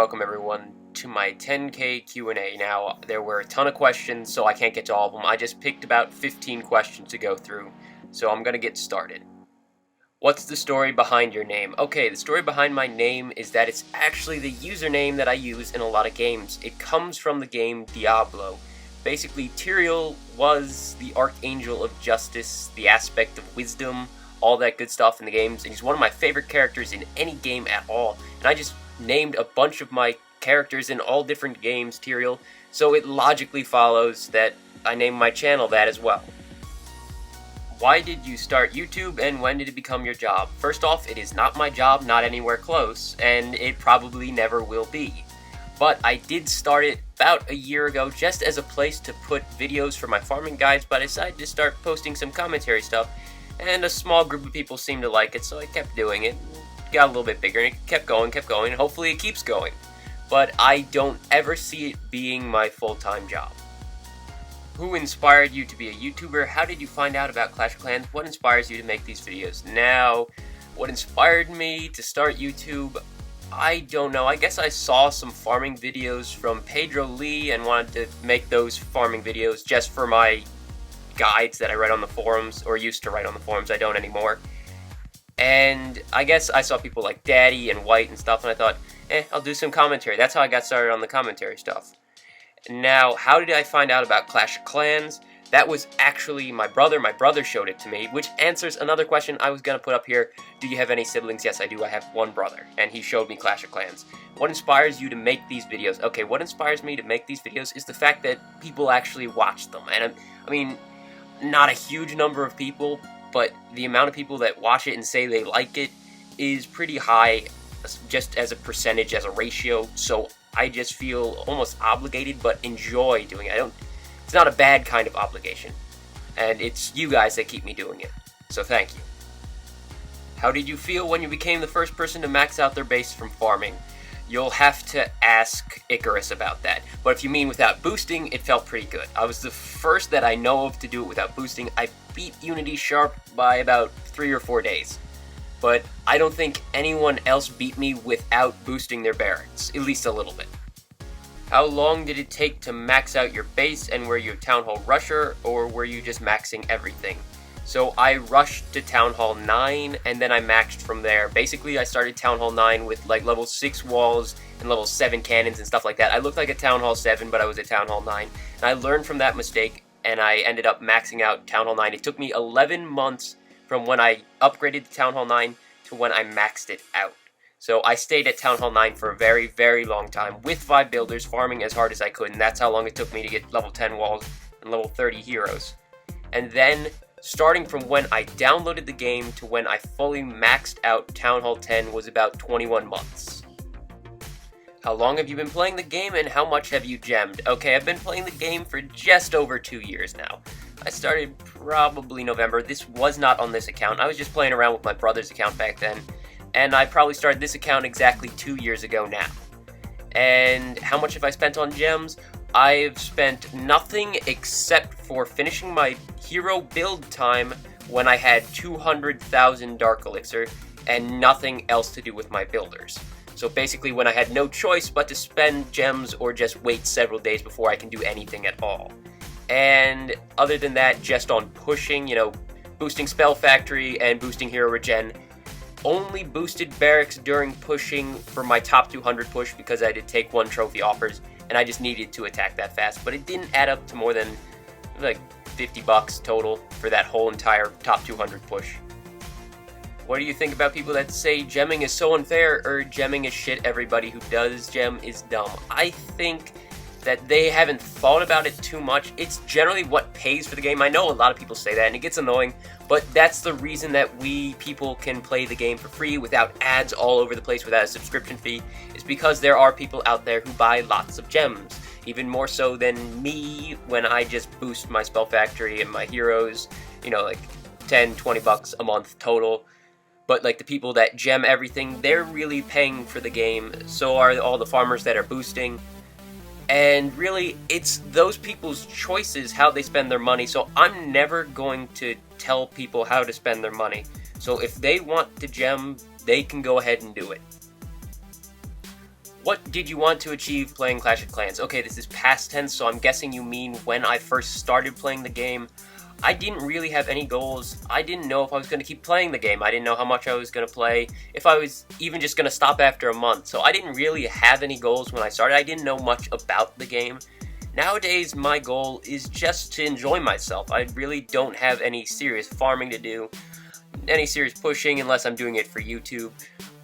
welcome everyone to my 10K Q&A. Now, there were a ton of questions, so I can't get to all of them. I just picked about 15 questions to go through, so I'm gonna get started. What's the story behind your name? Okay, the story behind my name is that it's actually the username that I use in a lot of games. It comes from the game Diablo. Basically, Tyrael was the Archangel of Justice, the aspect of wisdom, all that good stuff in the games, and he's one of my favorite characters in any game at all. And I just named a bunch of my characters in all different games Tyrael, so it logically follows that I named my channel that as well. Why did you start YouTube, and when did it become your job? First off, it is not my job, not anywhere close, and it probably never will be. But I did start it about a year ago just as a place to put videos for my farming guides, but I decided to start posting some commentary stuff, and a small group of people seemed to like it, so I kept doing it. It got a little bit bigger, and it kept going, and hopefully it keeps going. But I don't ever see it being my full-time job. Who inspired you to be a YouTuber? How did you find out about Clash of Clans? What inspires you to make these videos? Now, what inspired me to start YouTube? I don't know. I guess I saw some farming videos from Pedro Lee and wanted to make those farming videos just for my guides that I read on the forums, or used to write on the forums. I don't anymore. And I guess I saw people like Daddy and White and stuff, and I thought, I'll do some commentary. That's how I got started on the commentary stuff. Now, how did I find out about Clash of Clans? That was actually my brother. My brother showed it to me, which answers another question I was going to put up here. Do you have any siblings? Yes, I do. I have one brother, and he showed me Clash of Clans. What inspires you to make these videos? Okay, what inspires me to make these videos is the fact that people actually watch them. And I mean, not a huge number of people, but the amount of people that watch it and say they like it is pretty high, just as a percentage, as a ratio, so I just feel almost obligated, but enjoy doing it. It's not a bad kind of obligation, and it's you guys that keep me doing it, so thank you. How did you feel when you became the first person to max out their base from farming? You'll have to ask Icarus about that, but if you mean without boosting, it felt pretty good. I was the first that I know of to do it without boosting. I beat Unity Sharp by about 3 or 4 days. But I don't think anyone else beat me without boosting their barracks, at least a little bit. How long did it take to max out your base, and were you a Town Hall rusher, or were you just maxing everything? So I rushed to Town Hall 9, and then I maxed from there. Basically, I started Town Hall 9 with like level 6 walls and level 7 cannons and stuff like that. I looked like a Town Hall 7, but I was a Town Hall 9. And I learned from that mistake, and I ended up maxing out Town Hall 9. It took me 11 months from when I upgraded to Town Hall 9 to when I maxed it out. So I stayed at Town Hall 9 for a very, very long time with 5 builders, farming as hard as I could, and that's how long it took me to get level 10 walls and level 30 heroes. And then, starting from when I downloaded the game to when I fully maxed out Town Hall 10 was about 21 months. How long have you been playing the game, and how much have you gemmed? Okay, I've been playing the game for just over 2 years now. I started probably November. This was not on this account. I was just playing around with my brother's account back then. And I probably started this account exactly 2 years ago now. And how much have I spent on gems? I've spent nothing except for finishing my hero build time when I had 200,000 Dark Elixir, and nothing else to do with my builders. So basically when I had no choice but to spend gems or just wait several days before I can do anything at all. And other than that, just on pushing, boosting Spell Factory and boosting Hero Regen. Only boosted barracks during pushing for my top 200 push because I did take 1 trophy offers, and I just needed to attack that fast. But it didn't add up to more than like $50 total for that whole entire top 200 push. What do you think about people that say gemming is so unfair, or gemming is shit, everybody who does gem is dumb? I think that they haven't thought about it too much. It's generally what pays for the game. I know a lot of people say that, and it gets annoying, but that's the reason that we people can play the game for free without ads all over the place, without a subscription fee, is because there are people out there who buy lots of gems. Even more so than me when I just boost my Spell Factory and my heroes, like $10-20 a month total. But like the people that gem everything, they're really paying for the game. So are all the farmers that are boosting. And really, it's those people's choices how they spend their money, so I'm never going to tell people how to spend their money. So if they want to gem, they can go ahead and do it. What did you want to achieve playing Clash of Clans? Okay, this is past tense, so I'm guessing you mean when I first started playing the game. I didn't really have any goals. I didn't know if I was going to keep playing the game. I didn't know how much I was going to play, if I was even just going to stop after a month. So I didn't really have any goals when I started. I didn't know much about the game. Nowadays, my goal is just to enjoy myself. I really don't have any serious farming to do, any serious pushing unless I'm doing it for YouTube.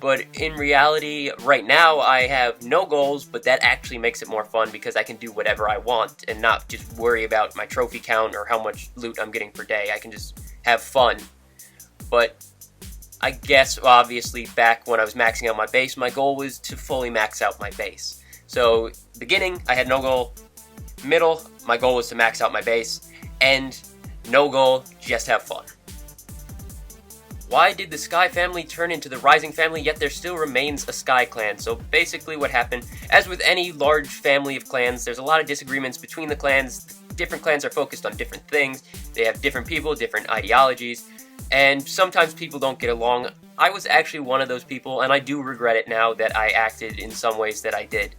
But in reality, right now, I have no goals, but that actually makes it more fun because I can do whatever I want and not just worry about my trophy count or how much loot I'm getting per day. I can just have fun. But I guess, obviously, back when I was maxing out my base, my goal was to fully max out my base. So, beginning, I had no goal. Middle, my goal was to max out my base. End, no goal, just have fun. Why did the Sky family turn into the Rising family, yet there still remains a Sky clan? So basically what happened, as with any large family of clans, there's a lot of disagreements between the clans. Different clans are focused on different things. They have different people, different ideologies, and sometimes people don't get along. I was actually one of those people, and I do regret it now that I acted in some ways that I did.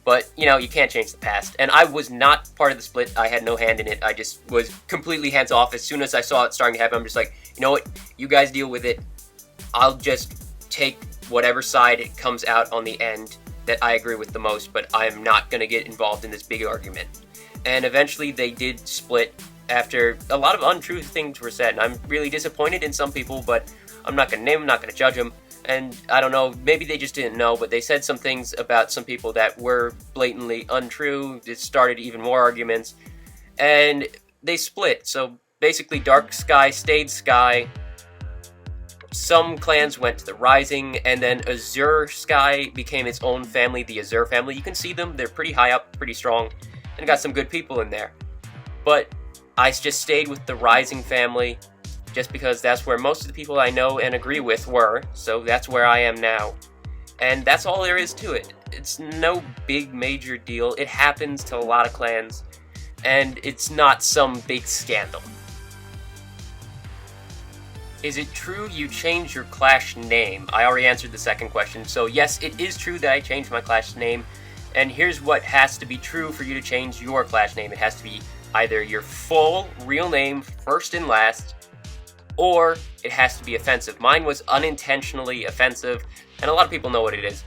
But, you know, you can't change the past. And I was not part of the split. I had no hand in it. I just was completely hands off. As soon as I saw it starting to happen, I'm just like, you know what? You guys deal with it. I'll just take whatever side it comes out on the end that I agree with the most, but I'm not going to get involved in this big argument. And eventually they did split after a lot of untrue things were said. And I'm really disappointed in some people, but I'm not going to name them, not going to judge them. And I don't know, maybe they just didn't know, but they said some things about some people that were blatantly untrue. It started even more arguments, and they split. So basically Dark Sky stayed Sky. Some clans went to the Rising, and then Azure Sky became its own family, the Azure family. You can see them, they're pretty high up, pretty strong, and got some good people in there. But I just stayed with the Rising family, just because that's where most of the people I know and agree with were, so that's where I am now. And that's all there is to it. It's no big major deal. It happens to a lot of clans, and it's not some big scandal. Is it true you changed your Clash name? I already answered the second question, so yes, it is true that I changed my Clash name, and here's what has to be true for you to change your Clash name. It has to be either your full, real name, first and last, or it has to be offensive. Mine was unintentionally offensive, and a lot of people know what it is,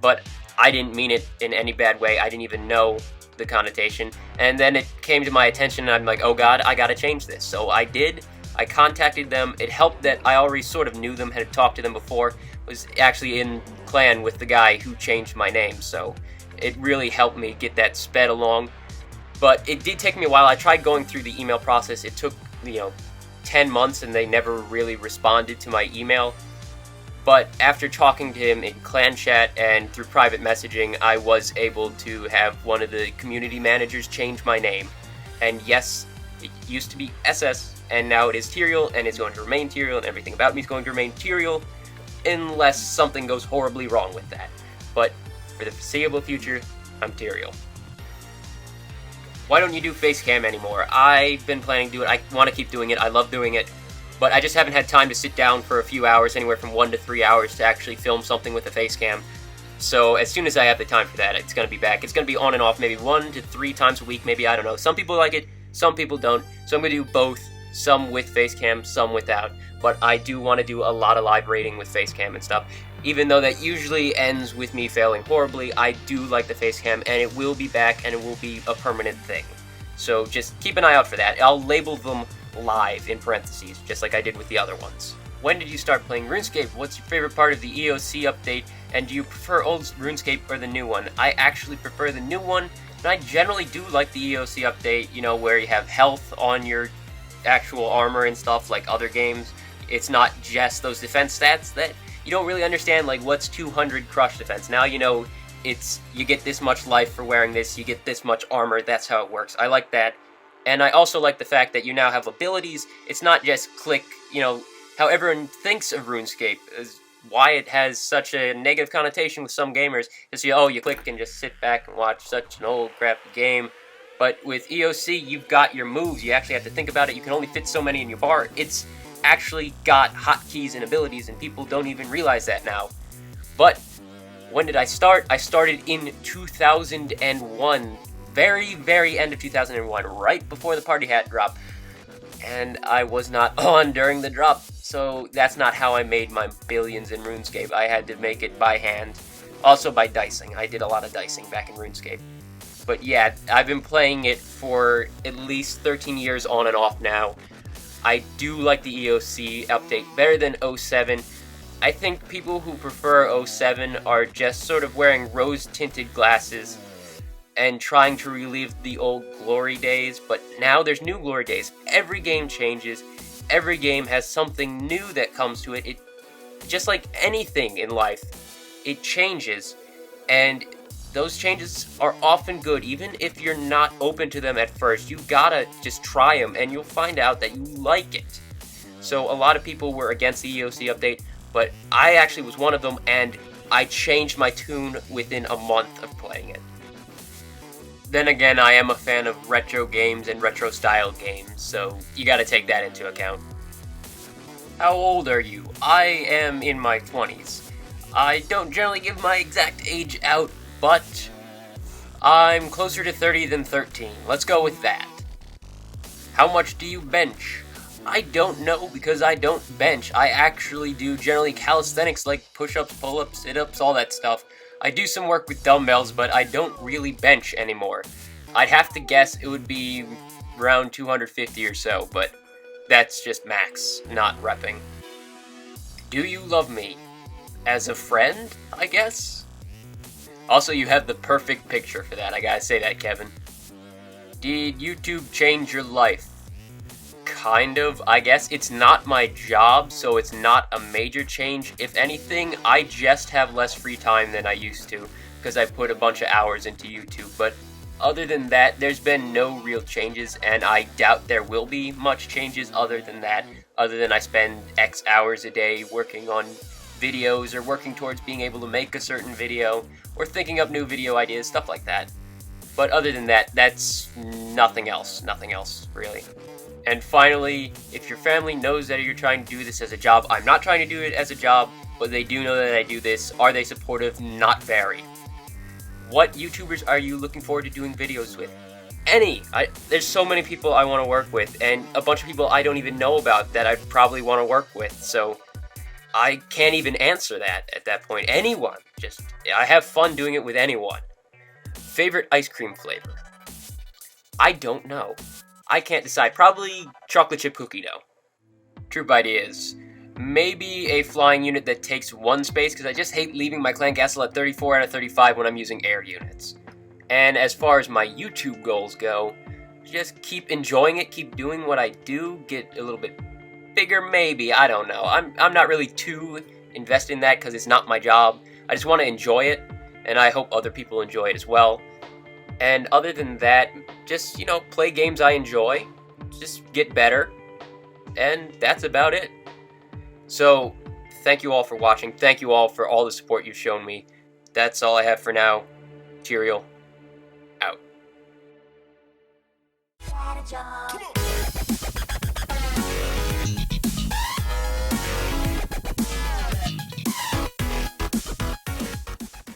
but I didn't mean it in any bad way. I didn't even know the connotation, and then it came to my attention, and I'm like, oh god, I gotta change this. So I did. I contacted them. It helped that I already sort of knew them, had talked to them before, was actually in clan with the guy who changed my name, so it really helped me get that sped along. But it did take me a while. I tried going through the email process. It took, 10 months, and they never really responded to my email. But after talking to him in clan chat and through private messaging, I was able to have one of the community managers change my name. And yes, it used to be SS, and now it is Tyrael, and it's going to remain Tyrael, and everything about me is going to remain Tyrael, unless something goes horribly wrong with that. But for the foreseeable future, I'm Tyrael. Why don't you do Facecam anymore? I've been planning to do it. I want to keep doing it. I love doing it. But I just haven't had time to sit down for a few hours, anywhere from 1 to 3 hours, to actually film something with a Facecam. So as soon as I have the time for that, it's going to be back. It's going to be on and off maybe 1 to 3 times a week, maybe, I don't know. Some people like it, some people don't. So I'm going to do both, some with Facecam, some without. But I do want to do a lot of live raiding with Facecam and stuff. Even though that usually ends with me failing horribly, I do like the Facecam, and it will be back, and it will be a permanent thing. So just keep an eye out for that. I'll label them live in parentheses, just like I did with the other ones. When did you start playing RuneScape? What's your favorite part of the EOC update? And do you prefer old RuneScape or the new one? I actually prefer the new one, and I generally do like the EOC update, where you have health on your actual armor and stuff like other games. It's not just those defense stats that you don't really understand, like what's 200 crush defense. Now it's you get this much life for wearing this, you get this much armor, that's how it works. I like that. And I also like the fact that you now have abilities. It's not just click, how everyone thinks of RuneScape is why it has such a negative connotation with some gamers. Is you click and just sit back and watch such an old crappy game. But with EOC, you've got your moves. You actually have to think about it. You can only fit so many in your bar. It's actually got hotkeys and abilities, and people don't even realize that now. But When did I start? I started in 2001. Very end of 2001, right before the party hat drop. And I was not on during the drop, so that's not how I made my billions in RuneScape. I had to make it by hand. Also by dicing. I did a lot of dicing back in RuneScape. But yeah, I've been playing it for at least 13 years on and off now. I do like the EOC update better than 07. I think people who prefer 07 are just sort of wearing rose-tinted glasses and trying to relive the old glory days, but now there's new glory days. Every game changes. Every game has something new that comes to it. It just like anything in life, it changes, and those changes are often good, even if you're not open to them at first. You gotta just try them, and you'll find out that you like it. So a lot of people were against the EOC update, but I actually was one of them, and I changed my tune within a month of playing it. Then again, I am a fan of retro games and retro-style games, so you gotta take that into account. How old are you? I am in my 20s. I don't generally give my exact age out, but I'm closer to 30 than 13. Let's go with that. How much do you bench? I don't know, because I don't bench. I actually do generally calisthenics like push-ups, pull-ups, sit-ups, all that stuff. I do some work with dumbbells, but I don't really bench anymore. I'd have to guess it would be around 250 or so, but that's just max, not repping. Do you love me? As a friend, I guess? Also, you have the perfect picture for that, I gotta say that, Kevin. Did YouTube change your life? Kind of, I guess. It's not my job, so it's not a major change. If anything, I just have less free time than I used to, because I put a bunch of hours into YouTube. But other than that, there's been no real changes, and I doubt there will be much changes other than that. Other than I spend X hours a day working on videos, or working towards being able to make a certain video, or thinking up new video ideas, stuff like that. But other than that, that's nothing else, really. And finally, if your family knows that you're trying to do this as a job, I'm not trying to do it as a job, but they do know that I do this. Are they supportive? Not very. What YouTubers are you looking forward to doing videos with? Any! There's so many people I want to work with, and a bunch of people I don't even know about that I probably want to work with, so I can't even answer that at that point. Anyone. I have fun doing it with anyone. Favorite ice cream flavor? I don't know. I can't decide. Probably chocolate chip cookie dough. Troop ideas. Maybe a flying unit that takes one space, because I just hate leaving my clan castle at 34 out of 35 when I'm using air units. And as far as my YouTube goals go, just keep enjoying it, keep doing what I do, get a little bit bigger maybe, I don't know. I'm not really too invested in that because it's not my job. I just want to enjoy it, and I hope other people enjoy it as well. And other than that, just, play games I enjoy, just get better, and that's about it. So, thank you all for watching, thank you all for all the support you've shown me. That's all I have for now. Tyrael, out.